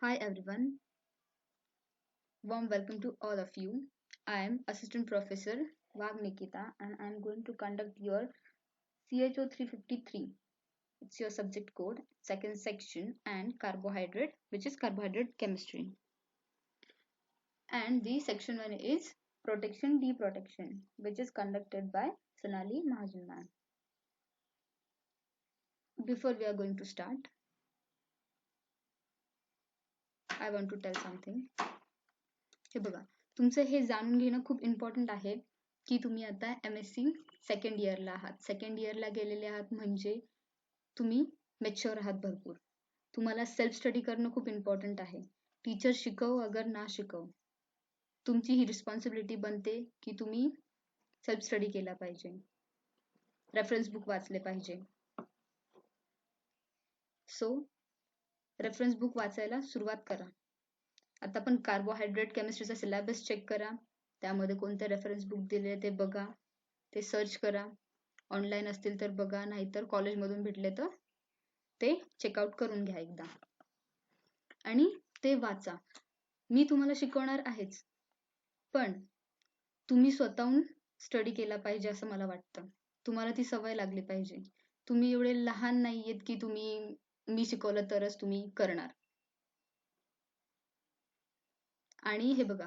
Hi everyone, warm welcome to all of you. I am Assistant Professor Vag Nikita and I am going to conduct your CHO 353. It's your subject code, second section, and carbohydrate, which is carbohydrate chemistry. And the section 1 is protection deprotection, which is conducted by Sonali Mahajan ma'am. Before we are going to start, I want to tell something. हे बघा, तुमचं हे जाणून घेणं खूप important आहे की तुम्ही आता MSc सेकंड इयरला आहात. सेकंड इयरला गेलेले आहात म्हणजे तुम्ही मॅच्युअर आहात भरपूर. तुम्हाला सेल्फ स्टडी करणं खूप इम्पॉर्टंट आहे. टीचर शिकव अगर ना शिकव, तुमची ही रिस्पॉन्सिबिलिटी बनते की तुम्ही सेल्फ स्टडी केला पाहिजे, रेफरन्स बुक वाचले पाहिजे. सो रेफरन्स बुक वाचायला सुरुवात करा. आता पण कार्बोहायड्रेट केमिस्ट्रीचा सिलेबस चेक करा, त्यामध्ये कोणते रेफरन्स बुक दिले ते बघा, ते सर्च करा. ऑनलाईन असतील तर बघा, नाहीतर कॉलेजमधून भेटले तर ते चेकआउट करून घ्या एकदा आणि ते वाचा. मी तुम्हाला शिकवणार आहेच, पण तुम्ही स्वतःहून स्टडी केला पाहिजे असं मला वाटतं. तुम्हाला ती सवय लागली पाहिजे. तुम्ही एवढे लहान नाहीयेत की तुम्ही मी शिकवलं तरच तुम्ही करणार. आणि हे बघा,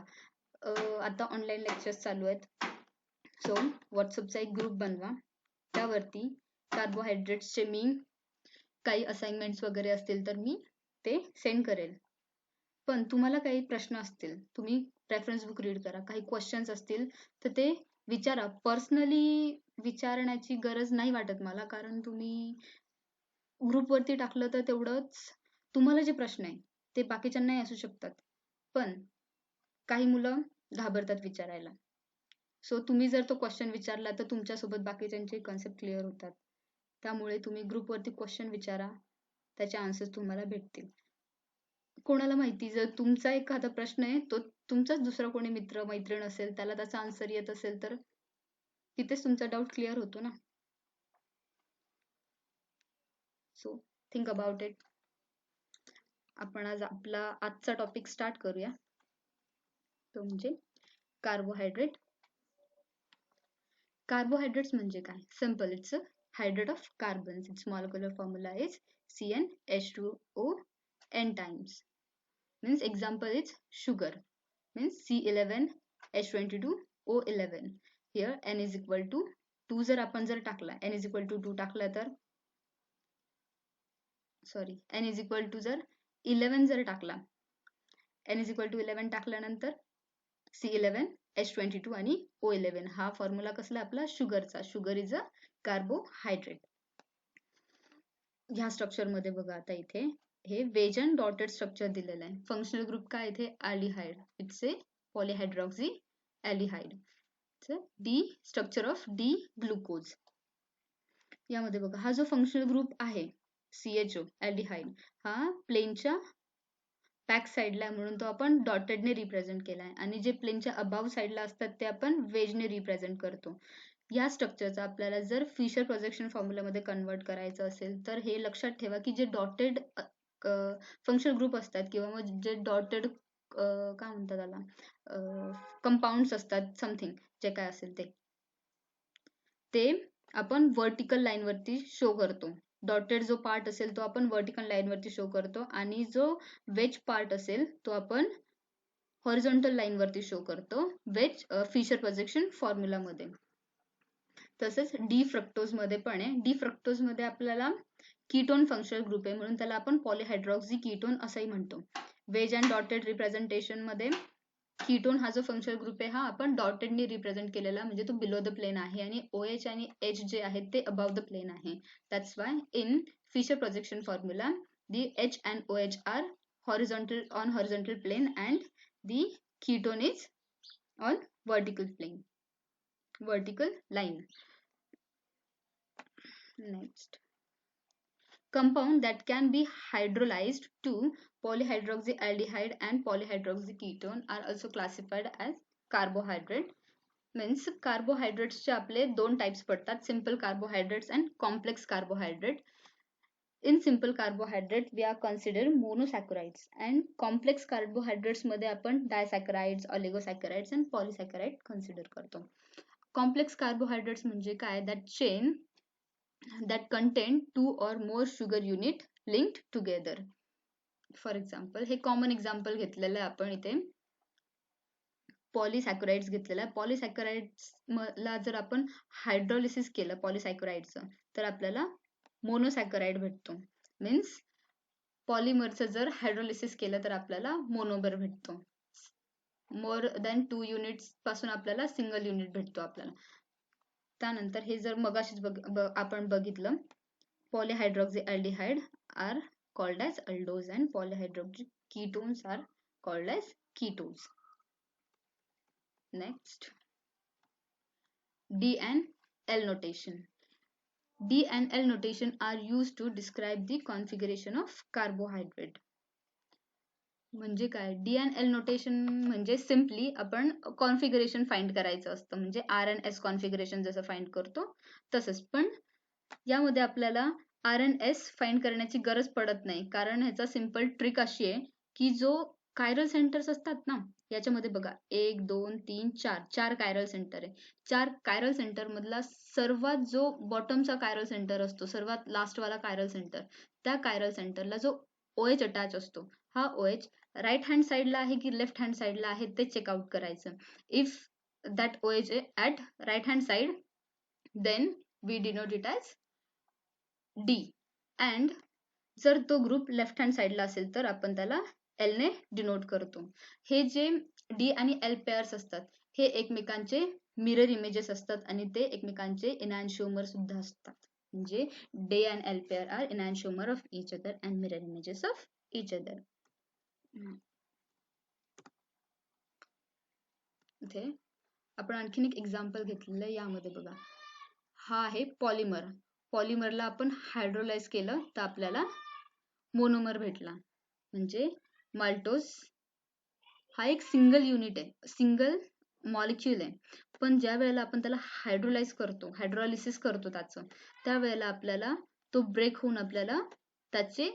आता ऑनलाईन लेक्चर्स चालू आहेत. सो व्हॉट्सअपचा एक ग्रुप बनवा, त्यावरती कार्बोहायड्रेट्सचे मी काही असाइनमेंट्स वगैरे असतील तर मी ते सेंड करेल. पण तुम्हाला काही प्रश्न असतील, तुम्ही रेफरन्स बुक रीड करा. काही क्वेश्चन्स असतील तर ते विचारा. पर्सनली विचारण्याची गरज नाही वाटत मला, कारण तुम्ही ग्रुपवरती टाकलं तर तेवढंच तुम्हाला जे प्रश्न आहे ते बाकीच्यांनाही असू शकतात, पण काही मुलं घाबरतात विचारायला. सो तुम्ही जर तो क्वेश्चन विचारला तर तुमच्यासोबत बाकीच्यांचे कन्सेप्ट क्लिअर होतात. त्यामुळे तुम्ही ग्रुपवरती क्वेश्चन विचारा, त्याचे आन्सर्स तुम्हाला भेटतील. कोणाला माहिती, जर तुमचा एखादा प्रश्न आहे तो तुमचाच दुसरा कोणी मित्र मैत्रीण असेल, त्याला त्याचा आन्सर येत असेल तर तिथेच तुमचा डाऊट क्लिअर होतो ना. So think about it. आपण आज आपला आजचा टॉपिक स्टार्ट करूया, तो म्हणजे कार्बोहायड्रेट. कार्बोहायड्रेट्स म्हणजे काय? Simple, it's a hydrate of carbons. Its molecular formula is CnH2O n times. Means example is sugar, means C11H22O11. Here n is equal to 2 जर आपण जर टाकला, n is equal to 2 टाकला तर sorry n is equal to जर 11 जर टाकला, n is equal to 11 टाकल्यानंतर C11H22 आणि O11 हा फॉर्म्युला कसला आपला शुगरचा. Sugar is a carbohydrate. ह्या स्ट्रक्चर मध्ये बघा, आता इथे हे वेज अँड डॉटेड स्ट्रक्चर दिलेलं आहे. फंक्शनल ग्रुप काय इथे? Aldehyde. It's a polyhydroxy aldehyde. The structure of D glucose. यामध्ये बघा, हा जो फंक्शनल ग्रुप आहे CHO अल्डिहाइड, हा प्लेनच्या बॅक साईडला म्हणून तो आपण डॉटेडने रिप्रेझेंट केलाय, आणि जे प्लेनच्या अबाव साईडला असतात ते आपण वेजने रिप्रेझेंट करतो. या स्ट्रक्चरचा आपल्याला जर फिशर प्रोजेक्शन फॉर्म्युलामध्ये कन्वर्ट करायचं असेल तर हे लक्षात ठेवा की जे डॉटेड फंक्शनल ग्रुप असतात किंवा मग जे डॉटेड काय म्हणतात त्याला, कंपाऊंड्स असतात, समथिंग जे काय असेल ते आपण वर्टिकल लाईन वरती शो करतो. डॉटेड जो पार्ट असेल तो आपण वर्टिकल लाईन वरती शो करतो, आणि जो वेज पार्ट असेल तो आपण हॉरिझॉन्टल लाईन वरती शो करतो वेज फिशर प्रोजेक्शन फॉर्म्युला मध्ये. तसंच डी फ्रक्टोज मध्ये पण आहे. डी फ्रक्टोज मध्ये आपल्याला कीटोन फंक्शनल ग्रुप आहे म्हणून त्याला आपण पॉलीहायड्रॉक्सी कीटोन असंही म्हणतो. वेज अँड डॉटेड रिप्रेझेंटेशन मध्ये कीटोन हा जो फंक्शनल ग्रुप आहे हा आपण डॉटेडने रिप्रेझेंट केलेला, म्हणजे तो बिलो द प्लेन आहे, आणि OH आणि H जे आहेत ते अबाव द प्लेन आहे. That's why in Fischer projection formula the H and OH are on horizontal plane and the ketone is on vertical plane, vertical line. Next, compound that can be hydrolyzed to polyhydroxyaldehyde and polyhydroxyketone are also classified as carbohydrate. Means carbohydrates चे आपले दोन types पडतात, simple carbohydrates and complex carbohydrate. In simple carbohydrate we are consider monosaccharides and complex carbohydrates मध्ये आपण disaccharides, oligosaccharides and polysaccharide consider करतो. Complex carbohydrates म्हणजे काय? That chain that contain 2 or more sugar unit linked together. For example, हे common example घेतलेलं आहे आपण इथे. पॉलिसॅकराइड्स घेतलेला आहे. पॉलिसॅकराइड्स ला जर आपण हायड्रोलिसिस केलं पॉलिसॅकराइडचं, तर आपल्याला मोनोसॅकराइड भेटतो. मीन्स पॉलिमरचं जर हायड्रोलिसिस केलं तर आपल्याला मोनोमर भेटतो. मोर दॅन 2 युनिट्स पासून आपल्याला सिंगल युनिट भेटतो आपल्याला. त्यानंतर हे जर मगाशीच आपण बघितलं, polyhydroxyaldehyde are called as aldose and polyhydroxy ketones are called as ketones. Next, D and L notation. D and L notation are used to describe the configuration of carbohydrate. म्हणजे काय? डी अँड एल नोटेशन म्हणजे simply आपण configuration find करायचं असतं. म्हणजे R N S configuration जसं find करतो तसंच. पण यामध्ये आपल्याला आर एन एस फाइंड करण्याची गरज पडत नाही, कारण ह्याचा सिंपल ट्रिक अशी आहे की जो कायरल सेंटर्स असतात ना, याच्यामध्ये बघा 1 2 3 4 कायरल सेंटर आहे. 4 कायरल सेंटर मधला सर्वात जो बॉटमचा कायरल सेंटर असतो, सर्वात लास्ट वाला कायरल सेंटर, त्या कायरल सेंटरला जो OH अटॅच असतो, हा OH राईट हँड साइडला आहे की लेफ्ट हँड साइडला आहे ते चेकआउट करायचं. If that OH at right hand side, then we denote it as D. And जर तो ग्रुप लेफ्ट हँड साइडला असेल तर आपण त्याला एल ने डिनोट करतो. हे जे डी आणि एल पेअर्स असतात हे एकमेकांचे मिरर इमेजेस असतात आणि ते एकमेकांचे इनॅन्शिओमर सुद्धा असतात. म्हणजे D and L pair are enantiomer of each other and mirror images of each other. इथे आपण आणखीन एक एक्झाम्पल घेतलेलं आहे. यामध्ये बघा, हा आहे पॉलिमर. पॉलिमरला आपण हायड्रोलाइज केलं तर आपल्याला मोनोमर भेटला. म्हणजे माल्टोज हा एक सिंगल युनिट आहे, सिंगल मॉलिक्यूल आहे. पण ज्या वेळेला आपण त्याला हायड्रोलाइज करतो, हायड्रोलिसिस करतो त्याचं, त्यावेळेला आपल्याला तो ब्रेक होऊन आपल्याला त्याचे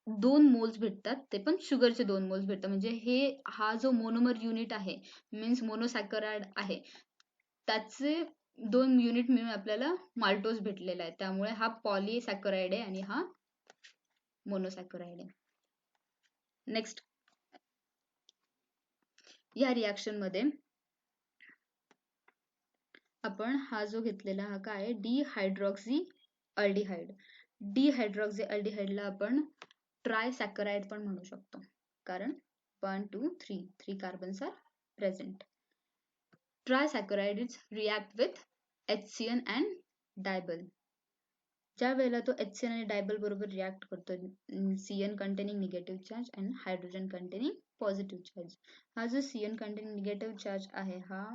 2 मोल्स भेटतात. ते पण शुगरचे 2 मोल्स भेटतात. म्हणजे हा जो मोनोमर युनिट आहे, मीन्स मोनोसॅकराइड आहे, त्याचे 2 युनिट मिळून आपल्याला माल्टोज भेटलेला आहे. त्यामुळे हा पॉलिसॅकराइड आहे आणि हा मोनोसॅकराइड आहे. नेक्स्ट, या रिॲक्शन मध्ये आपण हा जो घेतलेला हा काय, डिहायड्रॉक्सी अल्डिहाइड. डिहायड्रॉक्सी आपण ट्रायसॅकराइड पण म्हणू शकतो, कारण 1 2 3 carbons are present. Trisaccharides react with HCN and डायबल. ज्या वेळेला तो HCN आणि डायबल बरोबर रिॲक्ट करतो, CN containing negative charge and hydrogen containing positive charge. हा जो CN कंटेनिंग निगेटिव्ह चार्ज आहे हा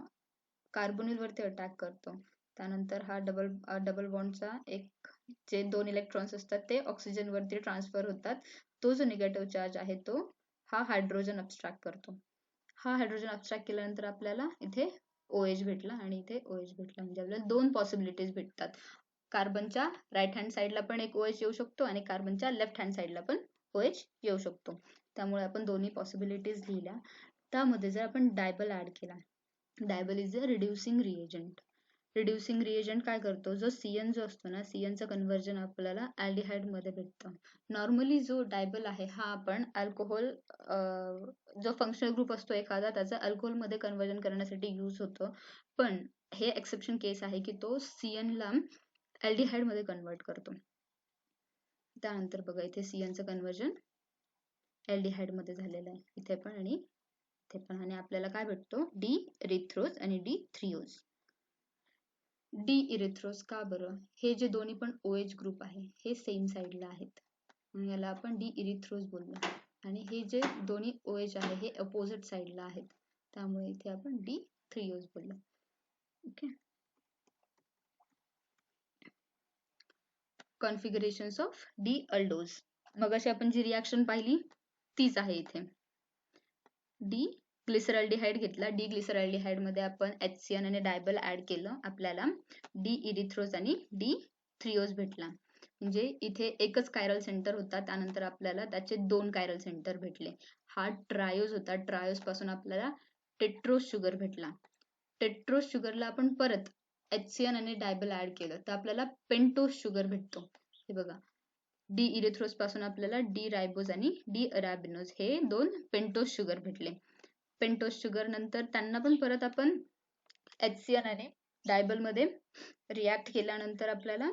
कार्बोनिल वरती अटॅक करतो. त्यानंतर हा डबल बॉन्डचा एक जे 2 इलेक्ट्रॉन्स असतात ते ऑक्सिजन वरती ट्रान्सफर होतात. तो जो निगेटिव्ह चार्ज आहे तो हा हायड्रोजन अब्स्ट्रॅक्ट करतो. हा हायड्रोजन अब्स्ट्रॅक्ट केल्यानंतर आपल्याला इथे OH भेटला आणि इथे OH भेटला. म्हणजे आपल्याला 2 पॉसिबिलिटीज भेटतात. कार्बनच्या राईट हँड साइडला पण एक OH येऊ शकतो आणि कार्बनच्या लेफ्ट हँड साइडला पण OH येऊ शकतो. त्यामुळे आपण दोन्ही पॉसिबिलिटीज लिहिल्या. त्यामध्ये जर आपण डायबल ऍड केला, dyeable is a reducing reagent. Reducing reagent काय करतो, जो CN जो असतो ना, CNचं कन्व्हर्जन आपल्याला अल्डिहाइड मध्ये भेटतं. नॉर्मली जो डायबल आहे हा आपण अल्कोहोल, जो फंक्शनल ग्रुप असतो एखादा, त्याचा अल्कोहोल मध्ये कन्व्हर्जन करण्यासाठी यूज होतो. पण हे एक्सेप्शन केस आहे की तो CN ला अल्डिहाइड मध्ये कन्वर्ट करतो. त्यानंतर बघा, इथे CNचं कन्व्हर्जन अल्डिहाइड मध्ये झालेलं आहे, इथे पण आणि इथे पण. आणि आपल्याला काय भेटतो, डी इरिथ्रोज आणि डी थ्रिओज. डी इरिथ्रोज का बरं? हे जे दोन्ही पण OH ग्रुप आहे हे सेम साइडला आहेत, याला आपण डी इरिथ्रोज बोललो. आणि हे जे दोन्ही OH आहे हे अपोजिट साइडला आहेत, त्यामुळे इथे आपण डी थ्रिओज बोललो. Okay. Configurations of D aldose. मग अशी आपण जी रिॲक्शन पाहिली तीच आहे इथे. डी ग्लिसरॉल्डिहाइड घेतला, डी ग्लिसरॉल्डिहाइड मध्ये आपण HCN आणि डायबल ऍड केलं, आपल्याला डी इरिथ्रोज आणि डी थ्रिओज भेटला. म्हणजे इथे एकच कायरल सेंटर होता, त्यानंतर आपल्याला त्याचे 2 कायरल सेंटर भेटले. हा ट्रायोज होता. ट्रायोज पासून आपल्याला टेट्रोज शुगर भेटला. टेट्रोज शुगरला आपण परत HCN आणि डायबल ऍड केलं तर आपल्याला पेंटोज शुगर भेटतो. हे बघा, डी इरिथ्रोज पासून आपल्याला डी रायबोज आणि डी अरॅबिनोज हे 2 पेंटोज शुगर भेटले. पेंटोज शुगर नंतर त्यांना पण परत आपण HCN आणि डायबल मध्ये रिॲक्ट केल्यानंतर आपल्याला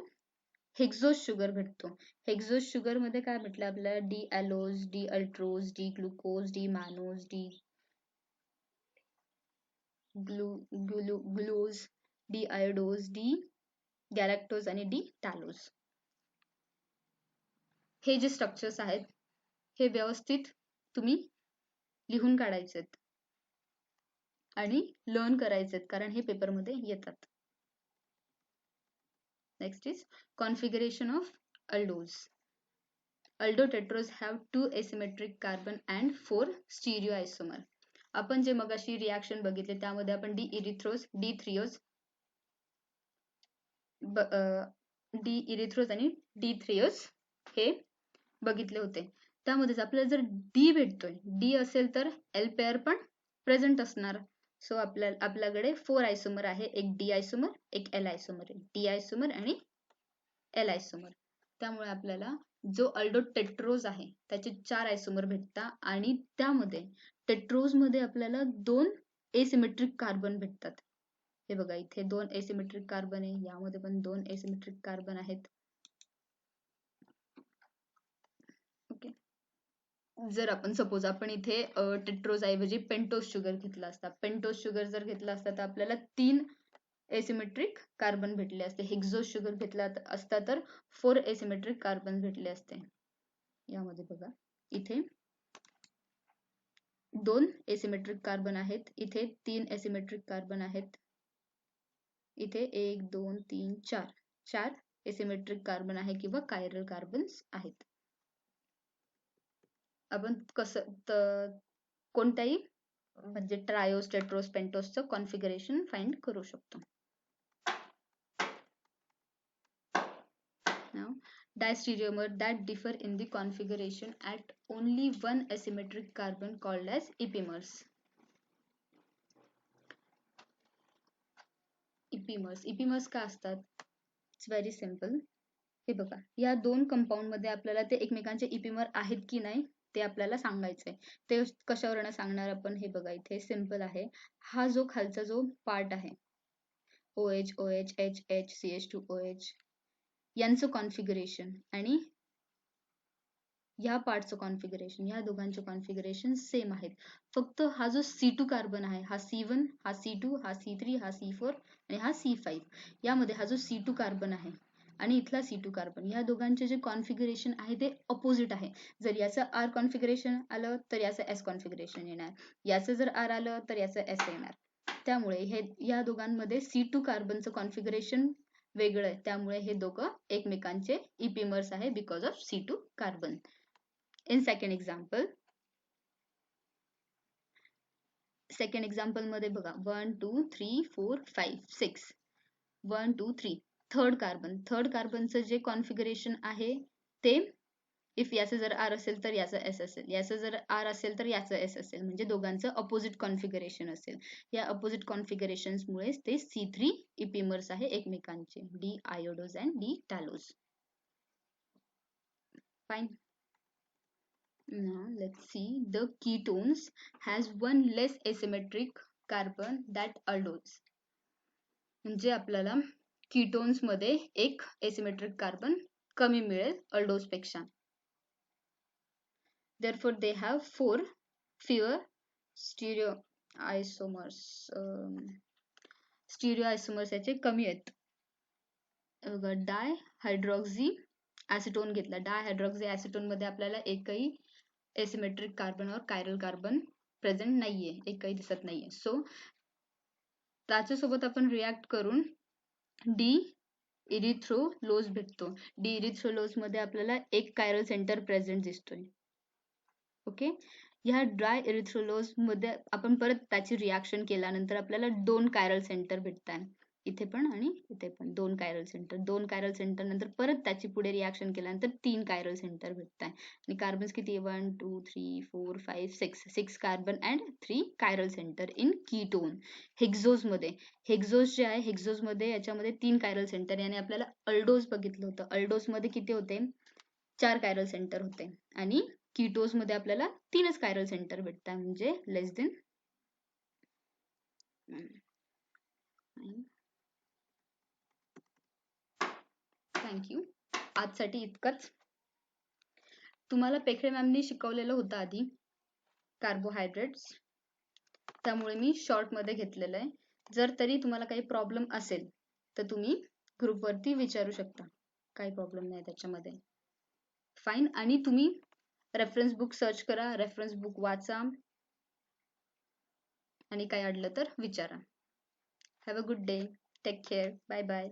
हेक्झोज शुगर भेटतो. हेक्झोज शुगर मध्ये काय भेटलं आपल्याला? D allose, D altrose, D glucose, D mannose, D gulose, D idose, D galactose आणि डी टॅलोज. हे जे स्ट्रक्चर्स आहेत हे व्यवस्थित तुम्ही लिहून काढायचे आणि लर्न करायचे, कारण हे पेपरमध्ये येतात. Next is configuration of aldose. Aldotetraos have 2 asymmetric carbon and 4 stereoisomer. आपण जे मगाशी रिॲक्शन बघितले त्यामध्ये आपण डी इरिथ्रोज, डी थ्रिओज, डी इरिथ्रोज आणि डी थ्रिओज हे बघितले होते. त्यामध्येच आपल्याला जर डी भेटतोय, डी असेल तर एल पेअर पण प्रेझेंट असणार. सो आपल्याकडे 4 आयसोमर आहे. एक डी आयसोमर, एक एल आयसोमर, डी आयसोमर आणि एल आयसोमर. त्यामुळे आपल्याला जो अल्डोटेट्रोज आहे त्याचे 4 आयसोमर भेटतात आणि त्यामध्ये टेट्रोज मध्ये आपल्याला 2 एसिमेट्रिक कार्बन भेटतात. हे बघा, इथे 2 एसिमेट्रिक कार्बन आहे, यामध्ये पण 2 एसिमेट्रिक कार्बन आहेत. ओके, जर आपण सपोज आपण इथे टेट्रोज ऐवजी पेंटोज शुगर घेतला असता, पेंटोज शुगर जर घेतला असता तर आपल्याला 3 एसिमेट्रिक कार्बन भेटले असते. हेक्झोज शुगर घेतला असता तर 4 एसिमेट्रिक कार्बन भेटले असते. यामध्ये बघा, इथे 2 एसिमेट्रिक कार्बन आहेत, इथे 3 एसिमेट्रिक कार्बन आहेत, इथे 1 2 3 4 एसिमेट्रिक कार्बन आहे किंवा कायरल कार्बन्स आहेत. आपण कसं कोणत्याही म्हणजे ट्रायोज, टेट्रोज, पेंटोजचं कॉन्फिगरेशन फाइंड करू शकतो. Now, diastereomer that differ in the configuration at only one asymmetric carbon called as epimers. Epimers का असतात? It's very simple. हे बघा, या 2 कंपाऊंड मध्ये आपल्याला ते एकमेकांचे इपिमर आहेत की नाही ते आपल्याला सांगायचंय. ते कशावरून सांगणार आपण? हे बघा, इथे सिंपल आहे. हा जो खालचा जो पार्ट आहे OH, OH, HH, CH2OH यांचं कॉन्फिगरेशन आणि या पार्टचं कॉन्फिगरेशन, या दोघांचे कॉन्फिगरेशन सेम आहेत. फक्त हा जो C2 कार्बन आहे, हा C1, हा C2, हा C3, हा C4 आणि हा C5, यामध्ये हा जो C2 कार्बन आहे आणि इथला C2 कार्बन, या दोघांचे जे कॉन्फिगरेशन आहे ते अपोजिट आहे. जर याचं R कॉन्फिगरेशन आलं तर याचं S कॉन्फिगरेशन येणार, याचं जर R आलं तर याचं S येणार. त्यामुळे हे या दोघांमध्ये C2 कार्बनचं कॉन्फिगरेशन वेगळं आहे, त्यामुळे हे दोघं एकमेकांचे इपिमर्स आहे because of C2 carbon. In second example मध्ये बघा, 1 2 3 4 5 6 1 2 3 थर्ड कार्बनचं जे कॉन्फिगरेशन आहे ते इफ याचं जर R असेल तर याचं S असेल, याचं जर R असेल तर याचं S असेल, म्हणजे दोघांचं अपोजिट कॉन्फिगरेशन असेल. या अपोजिट कॉन्फिगरेशन्स मुळे ते C3 इपिमर्स आहे एकमेकांचे, D idose and D talose. Fine. Now let's see, the ketones has one less asymmetric carbon that aldose. म्हणजे आपल्याला कीटोन्स मध्ये एक एसिमेट्रिक कार्बन कमी मिळेल अल्डोज पेक्षा. Therefore they have 4 fewer stereoisomers. स्टिरिओआयसोमर्स याचे कमी आहेत. डायहायड्रॉक्सी ऍसिटोन घेतला, डायहायड्रॉक्सी ऍसिटोन मध्ये आपल्याला एकही एसिमेट्रिक कार्बन और कायरल कार्बन प्रेझेंट नाहीये, एकही दिसत नाहीये. सो त्याच्यासोबत आपण रिॲक्ट करून डी इरिथ्रोलोज भेटतो. डी इरिथ्रोलोज मध्ये आपल्याला एक कायरल सेंटर प्रेझेंट दिसतोय. ओके, ह्या ड्राय इरिथ्रोलोज मध्ये आपण परत त्याची रिॲक्शन केल्यानंतर आपल्याला 2 कायरल सेंटर भेटतात. इथे पण आणि इथे पण 2 कायरल सेंटर, 2 कायरल सेंटर नंतर परत त्याची पुढे रिॲक्शन केल्यानंतर 3 कायरल सेंटर भेटत आहे. आणि कार्बन्स किती आहे 1 2 3 4 5 6 carbon and 3 chiral centre in ketone. Hexose मध्ये, हेक्झोज जे आहे हेक्झोज मध्ये याच्यामध्ये 3 कायरल सेंटर आहे. आणि आपल्याला अल्डोज बघितलं होतं, अल्डोज मध्ये किती होते 4 कायरल सेंटर होते. आणि कीटोज मध्ये आपल्याला 3च कायरल सेंटर भेटतात, म्हणजे लेस देन. थँक्यू. आजसाठी इतकंच. तुम्हाला पेखरे मॅमनी शिकवलेलं होतं आधी कार्बोहायड्रेट्स, त्यामुळे मी शॉर्ट मध्ये घेतलेलं आहे. जर तरी तुम्हाला काही प्रॉब्लेम असेल तर तुम्ही ग्रुपवरती विचारू शकता, काही प्रॉब्लेम नाही त्याच्यामध्ये. फाईन. आणि तुम्ही रेफरन्स बुक सर्च करा, रेफरन्स बुक वाचा आणि काही अडलं तर विचारा. Have a good day. Take care. Bye bye.